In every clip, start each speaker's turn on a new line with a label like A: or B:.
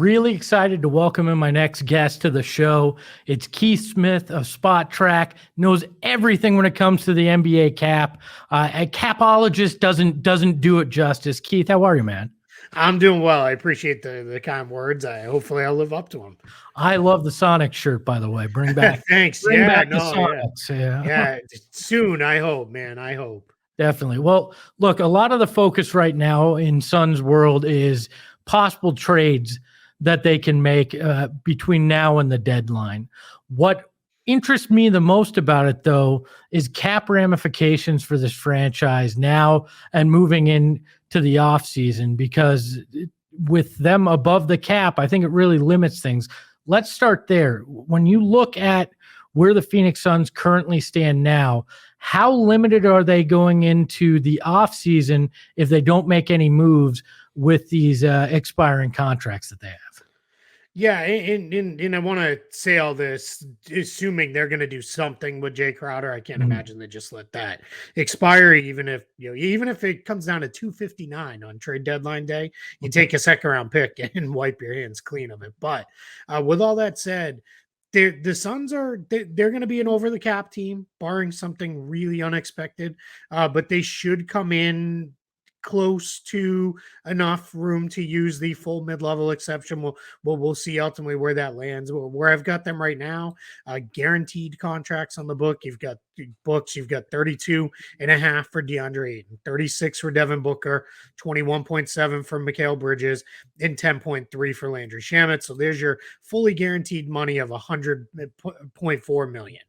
A: Really excited to welcome in my next guest to the show. It's Keith Smith of Spotrac, knows everything when it comes to the NBA cap. A capologist doesn't do it justice. Keith, how are you, man?
B: I'm doing well. I appreciate the kind words. Hopefully I'll live up to them.
A: I love the Sonic shirt, by the way. Bring back
B: Thanks.
A: bring
B: Yeah,
A: back the
B: no, yeah.
A: Sonics. Yeah.
B: Yeah, soon, I hope, man. I hope.
A: Definitely. Well, look, a lot of the focus right now in Suns world is possible trades that they can make between now and the deadline. What interests me the most about it, though, is cap ramifications for this franchise now and moving into the offseason, because with them above the cap, I think it really limits things. Let's start there. When you look at where the Phoenix Suns currently stand now, how limited are they going into the offseason if they don't make any moves with these expiring contracts that they have?
B: Yeah, and I want to say all this, assuming they're going to do something with Jay Crowder. I can't imagine they just let that expire, even if it comes down to 259 on trade deadline day, you take a second round pick and wipe your hands clean of it. But with all that said, the Suns they're going to be an over the cap team, barring something really unexpected. But they should come in close to enough room to use the full mid-level exception. We'll see ultimately where that lands. Where I've got them right now, guaranteed contracts on the book. You've got 32 and a half for DeAndre Ayton, 36 for Devin Booker, 21.7 for Mikal Bridges, and 10.3 for Landry Shamet. So there's your fully guaranteed money of 100.4 million.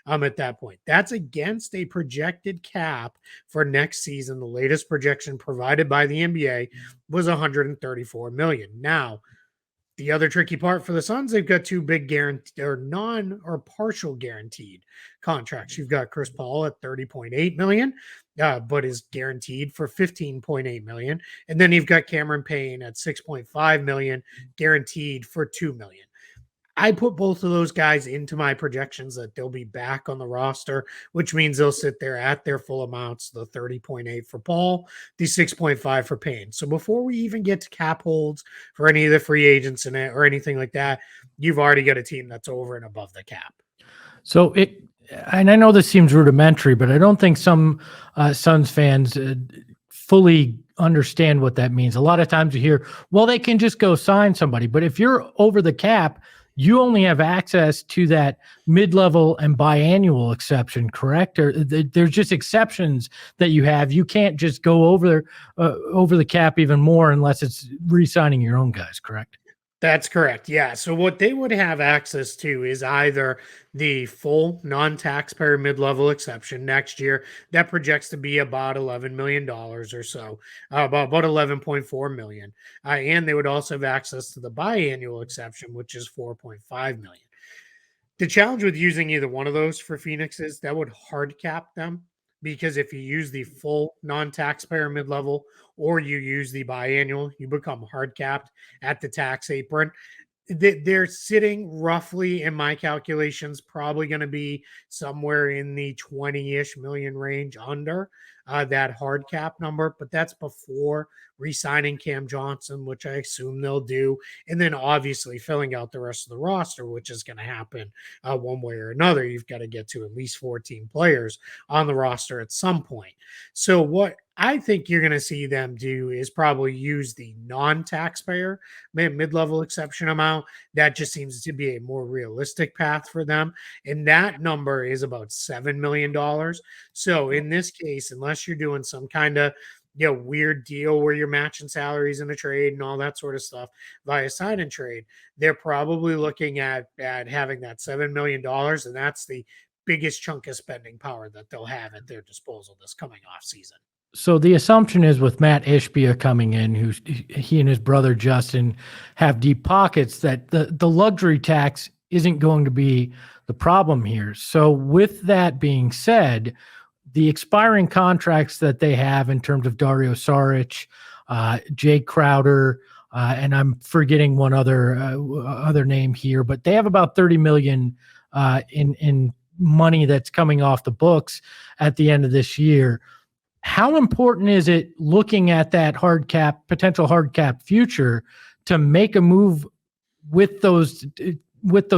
B: At that point, that's against a projected cap for next season. The latest projection provided by the NBA was 134 million. Now, the other tricky part for the Suns, they've got two big guaranteed or non or partial guaranteed contracts. You've got Chris Paul at 30.8 million, but is guaranteed for 15.8 million. And then you've got Cameron Payne at 6.5 million, guaranteed for 2 million. I put both of those guys into my projections that they'll be back on the roster, which means they'll sit there at their full amounts, the 30.8 for Paul, the 6.5 for Payne. So before we even get to cap holds for any of the free agents in it or anything like that, you've already got a team that's over and above the cap.
A: So and I know this seems rudimentary, but I don't think some Suns fans fully understand what that means. A lot of times you hear, well, they can just go sign somebody. But if you're over the cap, you only have access to that mid-level and biannual exception, correct? Or there's just exceptions that you have. You can't just go over the cap even more unless it's re-signing your own guys, correct?
B: That's correct. Yeah. So what they would have access to is either the full non-taxpayer mid-level exception next year that projects to be about $11 million or so, about 11.4 million. And they would also have access to the biannual exception, which is 4.5 million. The challenge with using either one of those for Phoenix is that would hard cap them, because if you use the full non-taxpayer mid-level or you use the biannual, you become hard capped at the tax apron. They're sitting roughly, in my calculations, probably going to be somewhere in the 20-ish million range under that hard cap number, but that's before re-signing Cam Johnson, which I assume they'll do, and then obviously filling out the rest of the roster, which is going to happen one way or another. You've got to get to at least 14 players on the roster at some point. So what I think you're going to see them do is probably use the non-taxpayer mid-level exception amount. That just seems to be a more realistic path for them. And that number is about $7 million. So in this case, unless you're doing some kind of weird deal where you're matching salaries in a trade and all that sort of stuff via sign and trade, they're probably looking at having that $7 million. And that's the biggest chunk of spending power that they'll have at their disposal this coming off season.
A: So the assumption is with Matt Ishbia coming in, he and his brother Justin have deep pockets, that the luxury tax isn't going to be the problem here. So with that being said, the expiring contracts that they have in terms of Dario Saric, Jay Crowder, and I'm forgetting one other name here, but they have about 30 million in money that's coming off the books at the end of this year. How important is it, looking at that potential hard cap future, to make a move with those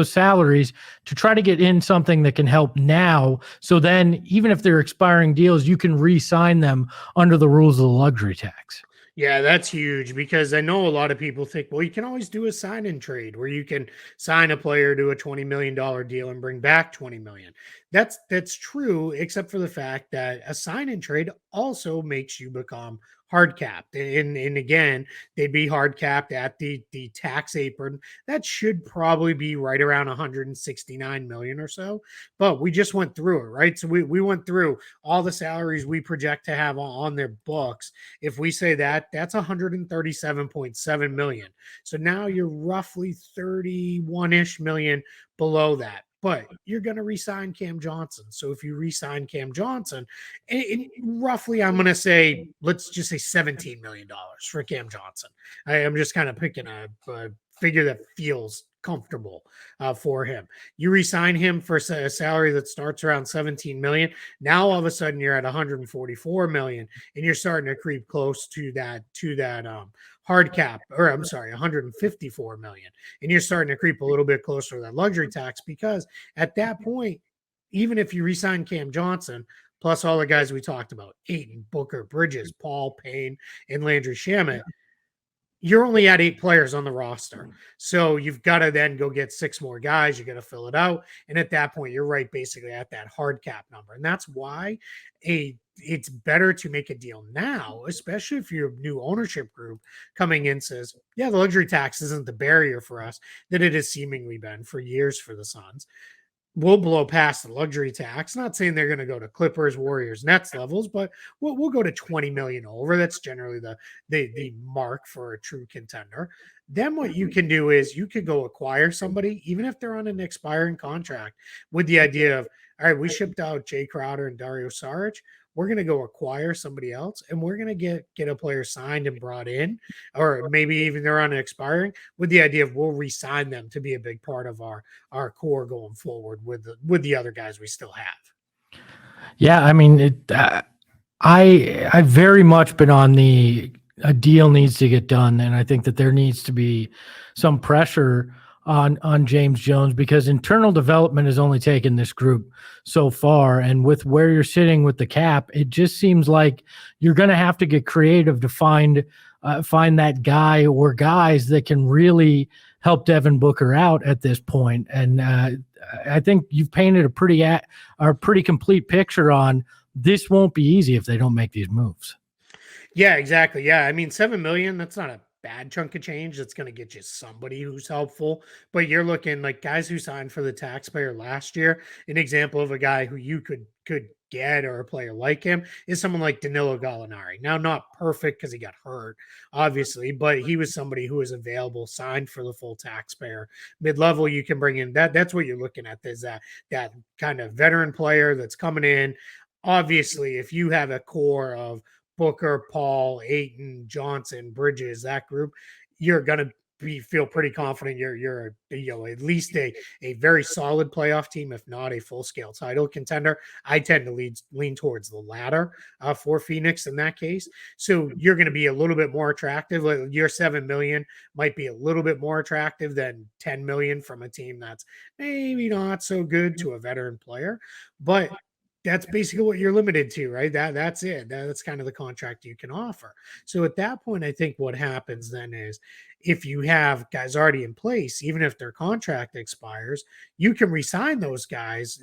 A: salaries to try to get in something that can help now. So then even if they're expiring deals, you can re-sign them under the rules of the luxury tax.
B: Yeah, that's huge because I know a lot of people think, well, you can always do a sign and trade where you can sign a player to a $20 million deal and bring back 20 million. That's true, except for the fact that a sign and trade also makes you become hard capped. And again, they'd be hard capped at the tax apron. That should probably be right around 169 million or so. But we just went through it, right? So we went through all the salaries we project to have on their books. If we say that, that's 137.7 million. So now you're roughly 31-ish million below that. But you're going to re-sign Cam Johnson. So if you re-sign Cam Johnson, roughly, I'm going to say, let's just say $17 million for Cam Johnson. I am just kind of picking a figure that feels comfortable for him. You re-sign him for a salary that starts around 17 million. Now all of a sudden you're at 144 million, and you're starting to creep close to that hard cap, or I'm sorry, 154 million, and you're starting to creep a little bit closer to that luxury tax, because at that point, even if you re-sign Cam Johnson plus all the guys we talked about, Ayton, Booker, Bridges, Paul, Payne, and Landry Shamet, you're only at 8 players on the roster. So you've got to then go get 6 more guys. You got to fill it out. And at that point, you're right basically at that hard cap number. And that's why it's better to make a deal now, especially if your new ownership group coming in says, yeah, the luxury tax isn't the barrier for us that it has seemingly been for years for the Suns. We'll blow past the luxury tax. Not saying they're going to go to Clippers, Warriors, Nets levels, but we'll go to 20 million over. That's generally the mark for a true contender. Then what you can do is you could go acquire somebody, even if they're on an expiring contract, with the idea of, all right, we shipped out Jay Crowder and Dario Saric. We're going to go acquire somebody else, and we're going to get a player signed and brought in, or maybe even they're on an expiring, with the idea of we'll re-sign them to be a big part of our core going forward with the other guys we still have.
A: Yeah, I mean, I've very much been on a deal needs to get done, and I think that there needs to be some pressure on James Jones, because internal development has only taken this group so far, and with where you're sitting with the cap, it just seems like you're going to have to get creative to find that guy or guys that can really help Devin Booker out at this point. And I think you've painted a pretty complete picture on this. Won't be easy if they don't make these moves.
B: Yeah, exactly. Yeah, I mean, 7 million, that's not a bad chunk of change. That's going to get you somebody who's helpful. But you're looking like guys who signed for the taxpayer last year. An example of a guy who you could get, or a player like him, is someone like Danilo Gallinari. Now, not perfect because he got hurt, obviously, but he was somebody who was available, signed for the full taxpayer. Mid-level, you can bring in that's what you're looking at, is that kind of veteran player that's coming in. Obviously, if you have a core of Booker, Paul, Ayton, Johnson, Bridges, that group, you're going to feel pretty confident you're at least a very solid playoff team, if not a full-scale title contender. I tend to lean towards the latter for Phoenix in that case. So you're going to be a little bit more attractive. Your 7 million might be a little bit more attractive than 10 million from a team that's maybe not so good to a veteran player. But that's basically what you're limited to, right? That's it. That's kind of the contract you can offer. So at that point, I think what happens then is, if you have guys already in place, even if their contract expires, you can re-sign those guys.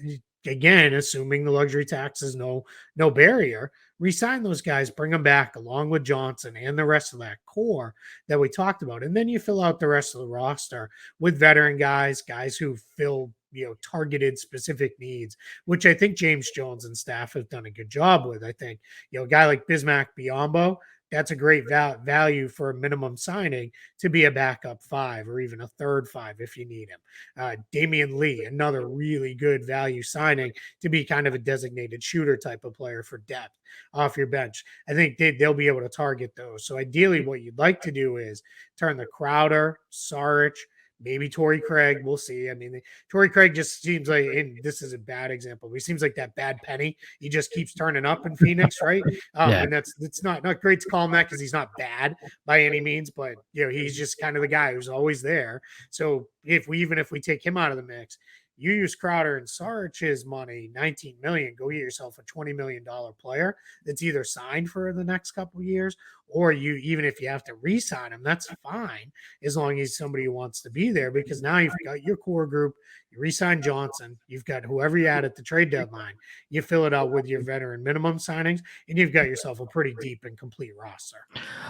B: Again, assuming the luxury tax is no barrier, re-sign those guys, bring them back along with Johnson and the rest of that core that we talked about. And then you fill out the rest of the roster with veteran guys who fill targeted specific needs, which I think James Jones and staff have done a good job with. I think, a guy like Bismack Biyombo, that's a great value for a minimum signing to be a backup 5 or even a third 5 if you need him. Damian Lee, another really good value signing to be kind of a designated shooter type of player for depth off your bench. I think they'll be able to target those. So ideally what you'd like to do is turn the Crowder, Saric, Maybe Torrey Craig. We'll see. I mean, Torrey Craig just seems like, and this is a bad example, but he seems like that bad penny. He just keeps turning up in Phoenix, right?
A: Yeah.
B: And that's not great to call him that because he's not bad by any means, but he's just kind of the guy who's always there. So if we take him out of the mix, you use Crowder and Saric's money, 19 million, go get yourself a $20 million player that's either signed for the next couple of years, or you, even if you have to re-sign him, that's fine as long as somebody who wants to be there, because now you've got your core group, you re-sign Johnson, you've got whoever you add at the trade deadline, you fill it out with your veteran minimum signings, and you've got yourself a pretty deep and complete roster.